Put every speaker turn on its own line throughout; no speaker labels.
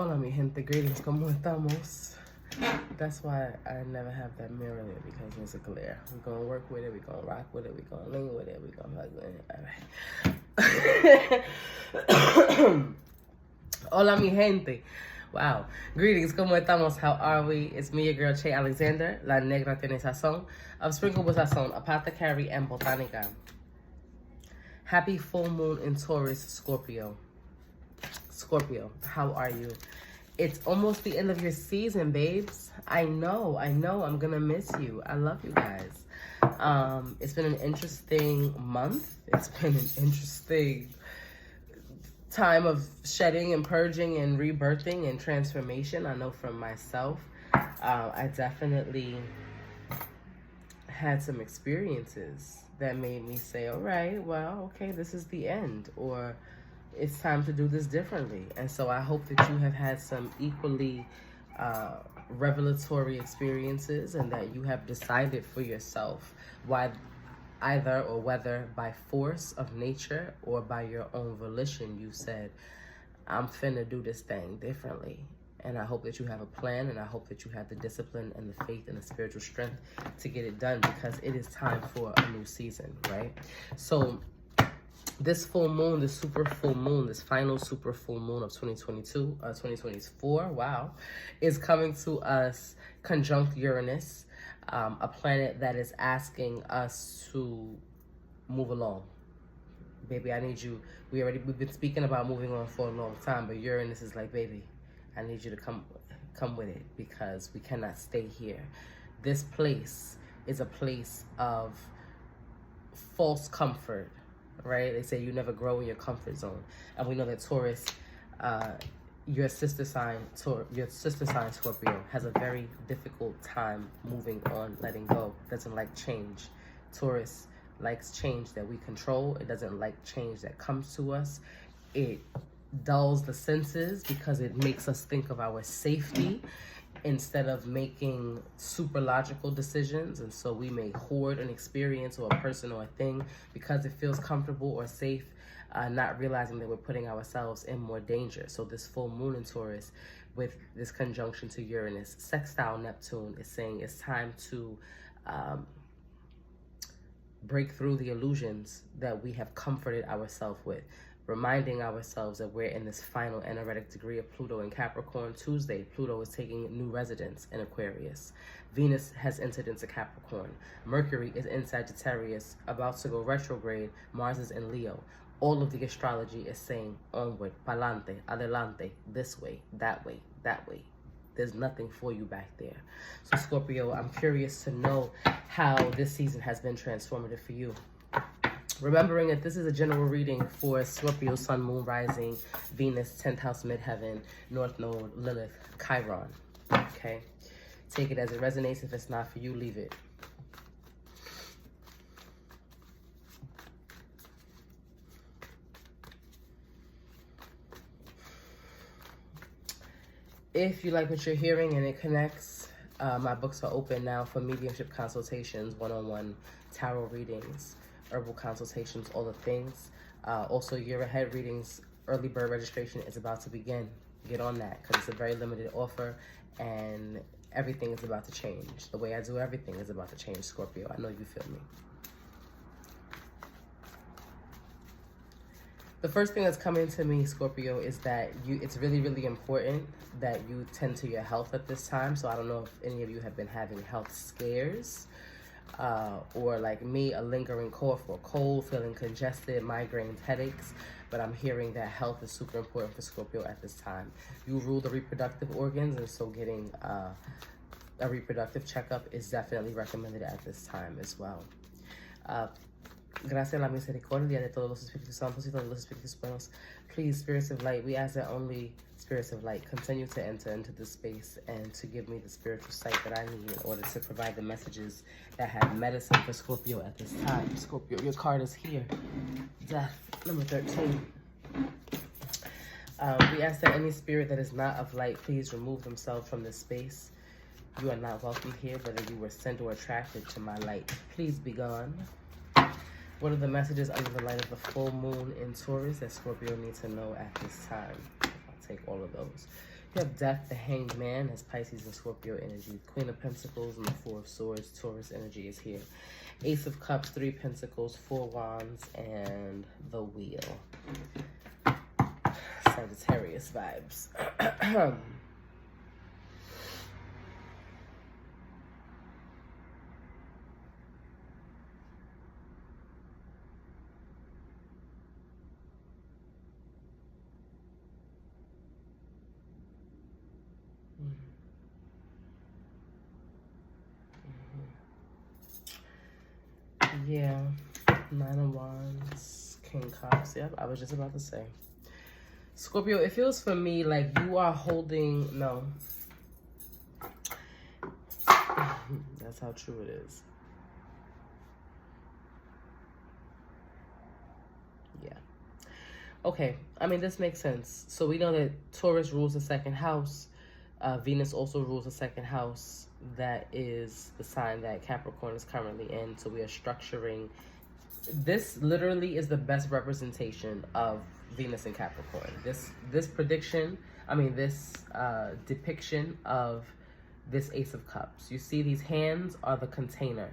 Hola mi gente, greetings, ¿cómo estamos? That's why I never have that mirror there, because there's a glare. We're gonna work with it, we're gonna rock with it, we're gonna lean with it, we're gonna hug with it. Hola mi gente. Wow. Greetings, ¿cómo estamos? How are we? It's me, your girl, Che Alexander, la negratienesazon of SprinkledSazon, Apothecary and Botanica. Happy full moon in Taurus, Scorpio. Scorpio, how are you? It's almost the end of your season, babes. I know, I'm gonna miss you. I love you guys. It's been an interesting month. It's been an interesting time of shedding and purging and rebirthing and transformation. I know from myself, I definitely had some experiences that made me say, all right, well, okay, this is the end, or it's time to do this differently. And so I hope that you have had some equally revelatory experiences, and that you have decided for yourself why, either or whether by force of nature or by your own volition, you said, I'm finna do this thing differently. And I hope that you have a plan, and I hope that you have the discipline and the faith and the spiritual strength to get it done, because it is time for a new season, right? So this full moon, this super full moon, this final super full moon of 2024, wow, is coming to us conjunct Uranus, a planet that is asking us to move along. Baby, I need you. We've been speaking about moving on for a long time, but Uranus is like, baby, I need you to come with it, because we cannot stay here. This place is a place of false comfort, right? They say you never grow in your comfort zone. And we know that Taurus, your sister sign Scorpio, has a very difficult time moving on, letting go. Doesn't like change. Taurus likes change that we control. It doesn't like change that comes to us. It dulls the senses because it makes us think of our safety instead of making super logical decisions. And so we may hoard an experience or a person or a thing because it feels comfortable or safe, not realizing that we're putting ourselves in more danger. So this full moon in Taurus, with this conjunction to Uranus, sextile Neptune, is saying it's time to break through the illusions that we have comforted ourselves with, reminding ourselves that we're in this final energetic degree of Pluto in Capricorn. Tuesday, Pluto is taking new residence in Aquarius. Venus has entered into Capricorn. Mercury is in Sagittarius, about to go retrograde. Mars is in Leo. All of the astrology is saying onward, pa'lante, adelante, this way, that way, that way. There's nothing for you back there. So Scorpio, I'm curious to know how this season has been transformative for you. Remembering that this is a general reading for Scorpio, Sun, Moon, Rising, Venus, 10th house, Midheaven, North Node, Lilith, Chiron. Okay? Take it as it resonates. If it's not for you, leave it. If you like what you're hearing and it connects, my books are open now for mediumship consultations, one-on-one tarot readings, herbal consultations, all the things. Also, year ahead readings, early bird registration is about to begin. Get on that, because it's a very limited offer, and everything is about to change. The way I do everything is about to change, Scorpio. I know you feel me. The first thing that's coming to me, Scorpio, is that it's really, really important that you tend to your health at this time. So I don't know if any of you have been having health scares, or like me, a lingering cough or cold, feeling congested, migraines, headaches. But I'm hearing that health is super important for Scorpio at this time. You rule the reproductive organs, and so getting a reproductive checkup is definitely recommended at this time as well. Gracias a la misericordia de todos los espíritus santos y todos los espíritus buenos. Please, spirits of light, we ask that only spirits of light continue to enter into this space and to give me the spiritual sight that I need in order to provide the messages that have medicine for Scorpio at this time. Scorpio, your card is here. Death, number 13. We ask that any spirit that is not of light, please remove themselves from this space. You are not welcome here, whether you were sent or attracted to my light. Please be gone. What are the messages under the light of the full moon in Taurus that Scorpio needs to know at this time? I'll take all of those. You have Death, the Hanged Man, as Pisces and Scorpio energy. Queen of Pentacles and the Four of Swords, Taurus energy is here. Ace of Cups, 3 Pentacles, 4 Wands, and the Wheel. Sagittarius vibes. Yeah, 9 of Wands, King Cups. Yep, I was just about to say. Scorpio, it feels for me like you are holding, no. That's how true it is. Yeah. Okay, I mean, this makes sense. So we know that Taurus rules the second house. Venus also rules the second house. That is the sign that Capricorn is currently in. So we are structuring. This literally is the best representation of Venus and Capricorn. This prediction, I mean, this depiction of this Ace of Cups. You see these hands are the container.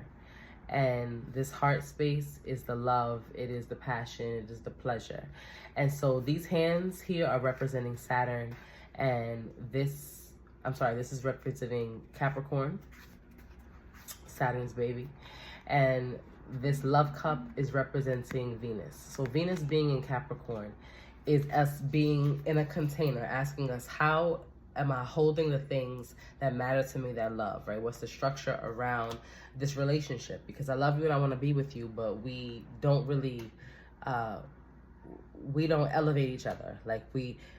And this heart space is the love, it is the passion, it is the pleasure. And so these hands here are representing Saturn, and this is representing Capricorn, Saturn's baby. And this love cup is representing Venus. So Venus being in Capricorn is us being in a container, asking us, how am I holding the things that matter to me, that love, right? What's the structure around this relationship? Because I love you and I want to be with you, but we don't really, we don't elevate each other. Like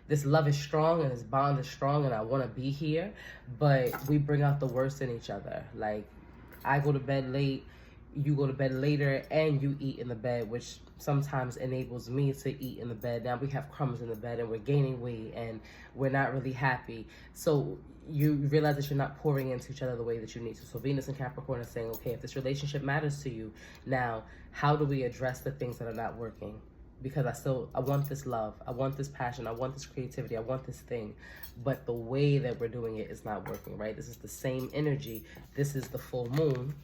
this love is strong and this bond is strong and I want to be here, but we bring out the worst in each other. Like I go to bed late, you go to bed later, and you eat in the bed, which sometimes enables me to eat in the bed. Now we have crumbs in the bed and we're gaining weight and we're not really happy. So you realize that you're not pouring into each other the way that you need to. So Venus and Capricorn are saying, okay, if this relationship matters to you, now how do we address the things that are not working? Because I want this love, I want this passion, I want this creativity, I want this thing, but the way that we're doing it is not working, right? This is the same energy. This is the full moon.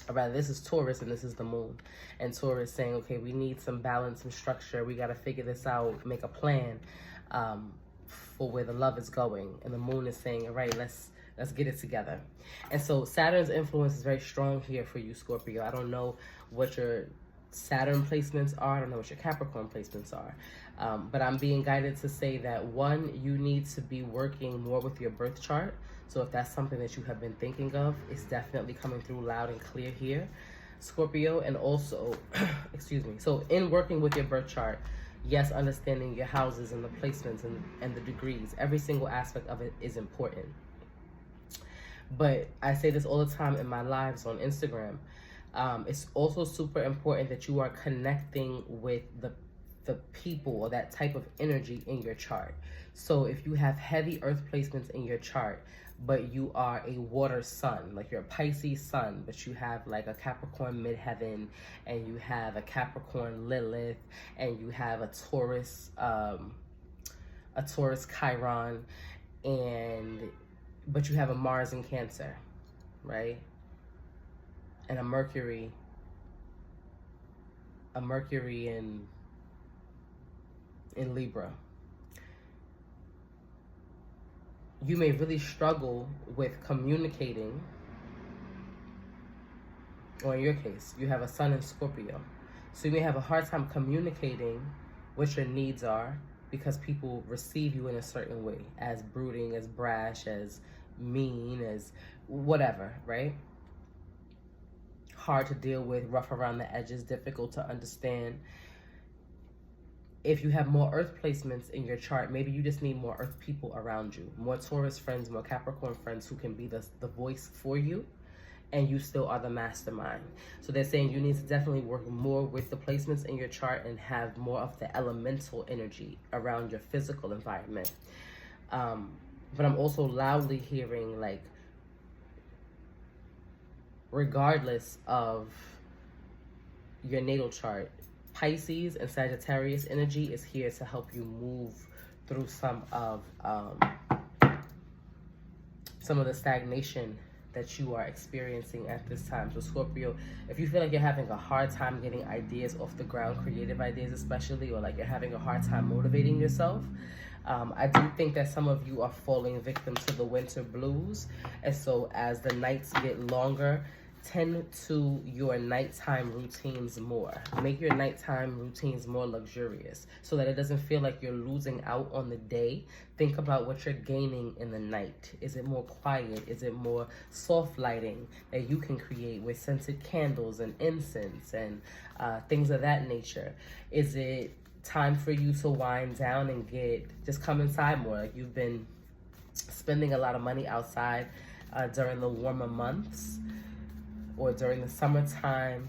Or rather, this is Taurus and this is the moon. And Taurus saying, okay, we need some balance and structure. We got to figure this out, make a plan for where the love is going. And the moon is saying, all right, let's get it together. And so Saturn's influence is very strong here for you, Scorpio. I don't know what your Saturn placements are. I don't know what your Capricorn placements are. But I'm being guided to say that, one, you need to be working more with your birth chart. So if that's something that you have been thinking of, it's definitely coming through loud and clear here, Scorpio. And also, excuse me. So in working with your birth chart, yes, understanding your houses and the placements and the degrees, every single aspect of it is important. But I say this all the time in my lives on Instagram. It's also super important that you are connecting with the people or that type of energy in your chart. So if you have heavy earth placements in your chart, but you are a water sun, like you're a Pisces sun, but you have like a Capricorn midheaven, and you have a Capricorn Lilith, and you have a Taurus Chiron, but you have a Mars in Cancer, right? And a Mercury in Libra. You may really struggle with communicating, or in your case, you have a sun in Scorpio. So you may have a hard time communicating what your needs are because people receive you in a certain way, as brooding, as brash, as mean, as whatever, right? Hard to deal with, rough around the edges, difficult to understand. If you have more earth placements in your chart, maybe you just need more earth people around you, more Taurus friends, more Capricorn friends who can be the voice for you, and you still are the mastermind. So they're saying you need to definitely work more with the placements in your chart and have more of the elemental energy around your physical environment. But I'm also loudly hearing, like, regardless of your natal chart, Pisces and Sagittarius energy is here to help you move through some of the stagnation that you are experiencing at this time. So Scorpio, if you feel like you're having a hard time getting ideas off the ground, creative ideas especially, or like you're having a hard time motivating yourself, I do think that some of you are falling victim to the winter blues. And so as the nights get longer, tend to your nighttime routines more. Make your nighttime routines more luxurious so that it doesn't feel like you're losing out on the day. Think about what you're gaining in the night. Is it more quiet? Is it more soft lighting that you can create with scented candles and incense and things of that nature? Is it time for you to wind down and just come inside more? Like you've been spending a lot of money outside during the warmer months or during the summertime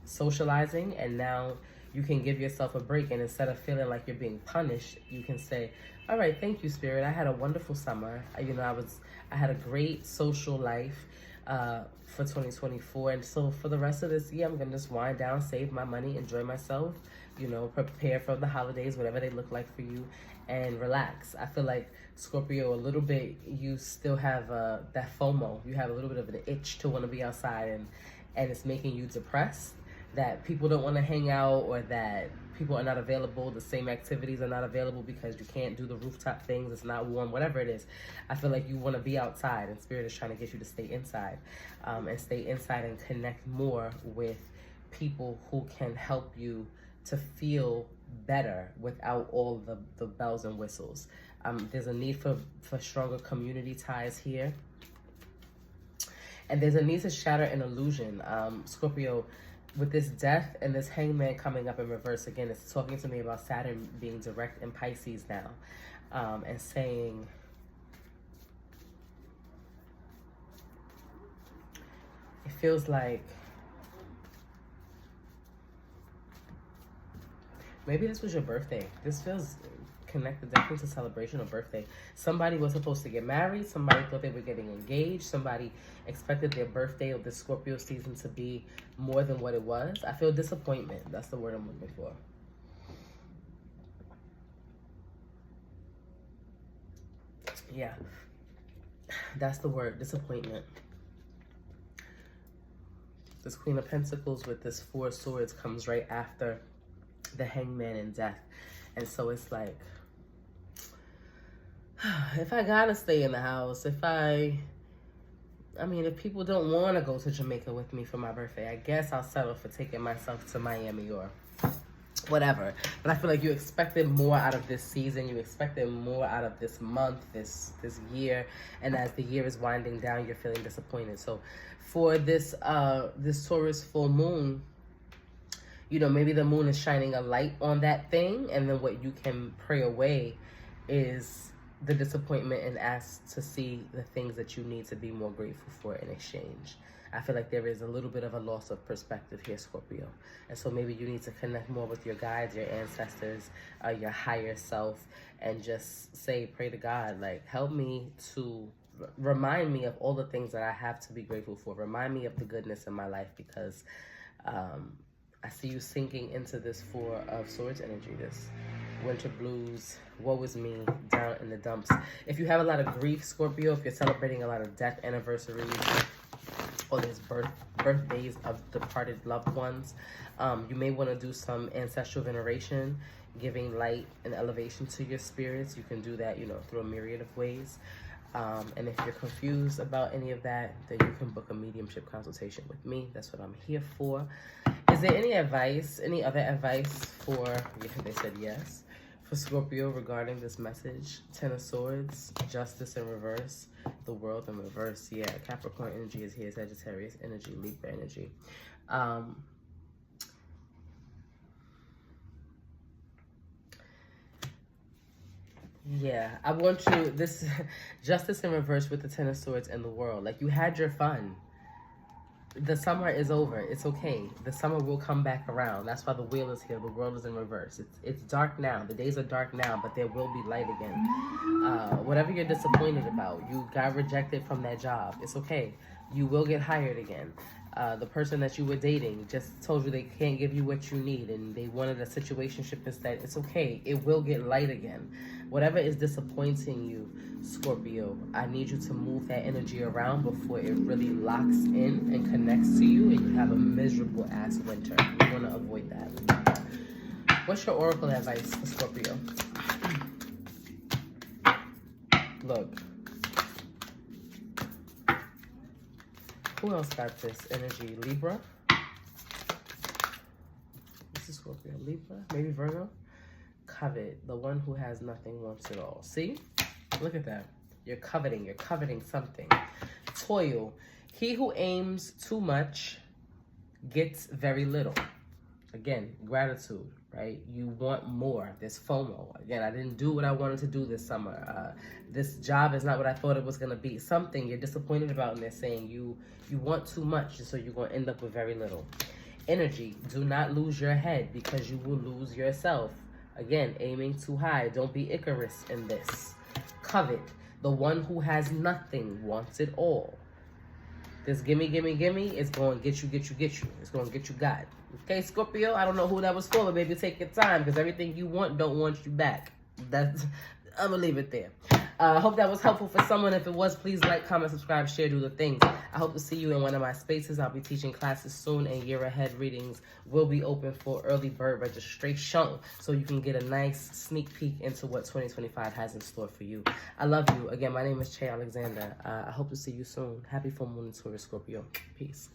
socializing, and now you can give yourself a break, and instead of feeling like you're being punished, you can say, all right, thank you, Spirit. I had a wonderful summer. I had a great social life for 2024, and so for the rest of this year, I'm gonna just wind down, save my money, enjoy myself, prepare for the holidays, whatever they look like for you, and relax. I feel like Scorpio, a little bit, you still have that FOMO. You have a little bit of an itch to want to be outside, and it's making you depressed that people don't want to hang out, or that people are not available. The same activities are not available because you can't do the rooftop things. It's not warm, whatever it is. I feel like you want to be outside, and Spirit is trying to get you to stay inside, and stay inside and connect more with people who can help you to feel better without all the bells and whistles. There's a need for stronger community ties here. And there's a need to shatter an illusion. Scorpio, with this death and this hangman coming up in reverse, again, it's talking to me about Saturn being direct in Pisces now, and saying, it feels like maybe this was your birthday. This feels connected definitely to celebration of birthday. Somebody was supposed to get married. Somebody thought they were getting engaged. Somebody expected their birthday of the Scorpio season to be more than what it was. I feel disappointment. That's the word I'm looking for. Yeah, that's the word, disappointment. This Queen of Pentacles with this Four of Swords comes right after the hangman and death. And so it's like, if I gotta stay in the house, if people don't want to go to Jamaica with me for my birthday, I guess I'll settle for taking myself to Miami or whatever. But I feel like you expected more out of this season. You expected more out of this month, this year. And as the year is winding down, you're feeling disappointed. So for this Taurus full moon, maybe the moon is shining a light on that thing, and then what you can pray away is the disappointment and ask to see the things that you need to be more grateful for in exchange. I feel like there is a little bit of a loss of perspective here, Scorpio. And so maybe you need to connect more with your guides, your ancestors, your higher self, and just pray to God, like, help me to remind me of all the things that I have to be grateful for. Remind me of the goodness in my life, because I see you sinking into this Four of Swords energy, this winter blues, woe is me, down in the dumps. If you have a lot of grief, Scorpio, if you're celebrating a lot of death anniversaries, or there's birthdays of departed loved ones, you may want to do some ancestral veneration, giving light and elevation to your spirits. You can do that, through a myriad of ways. And if you're confused about any of that, then you can book a mediumship consultation with me. That's what I'm here for. Is there any other advice for, they said yes, for Scorpio regarding this message? Ten of Swords, Justice in reverse, the World in reverse. Yeah, Capricorn energy is here, Sagittarius energy, Libra energy. Yeah, I want you, this Justice in reverse with the Ten of Swords and the World. Like, you had your fun. The summer is over. It's okay. The summer will come back around. That's why the wheel is here. The world is in reverse. It's dark now. The days are dark now, but there will be light again. Whatever you're disappointed about, you got rejected from that job. It's okay. You will get hired again. The person that you were dating just told you they can't give you what you need and they wanted a situationship instead. It's okay. It will get light again. Whatever is disappointing you, Scorpio, I need you to move that energy around before it really locks in and connects to you and you have a miserable ass winter. You want to avoid that. What's your oracle advice for Scorpio? Look. Who else got this energy? Libra? This is Scorpio. Libra? Maybe Virgo? Covet. The one who has nothing wants it all. See? Look at that. You're coveting. You're coveting something. Toil. He who aims too much gets very little. Again, gratitude, right? You want more. There's FOMO. Again, I didn't do what I wanted to do this summer. This job is not what I thought it was going to be. Something you're disappointed about, and they're saying you want too much, so you're going to end up with very little. Energy. Do not lose your head because you will lose yourself. Again, aiming too high. Don't be Icarus in this. Covet. The one who has nothing wants it all. This gimme, gimme, gimme is going to get you, get you, get you. It's going to get you got. Okay, Scorpio, I don't know who that was for, but maybe take your time because everything you want don't want you back. I'm going to leave it there. I hope that was helpful for someone. If it was, please like, comment, subscribe, share, do the things. I hope to see you in one of my spaces. I'll be teaching classes soon, and year ahead readings will be open for early bird registration so you can get a nice sneak peek into what 2025 has in store for you. I love you. Again, my name is Che Alexander. I hope to see you soon. Happy full moon in Taurus, Scorpio. Peace.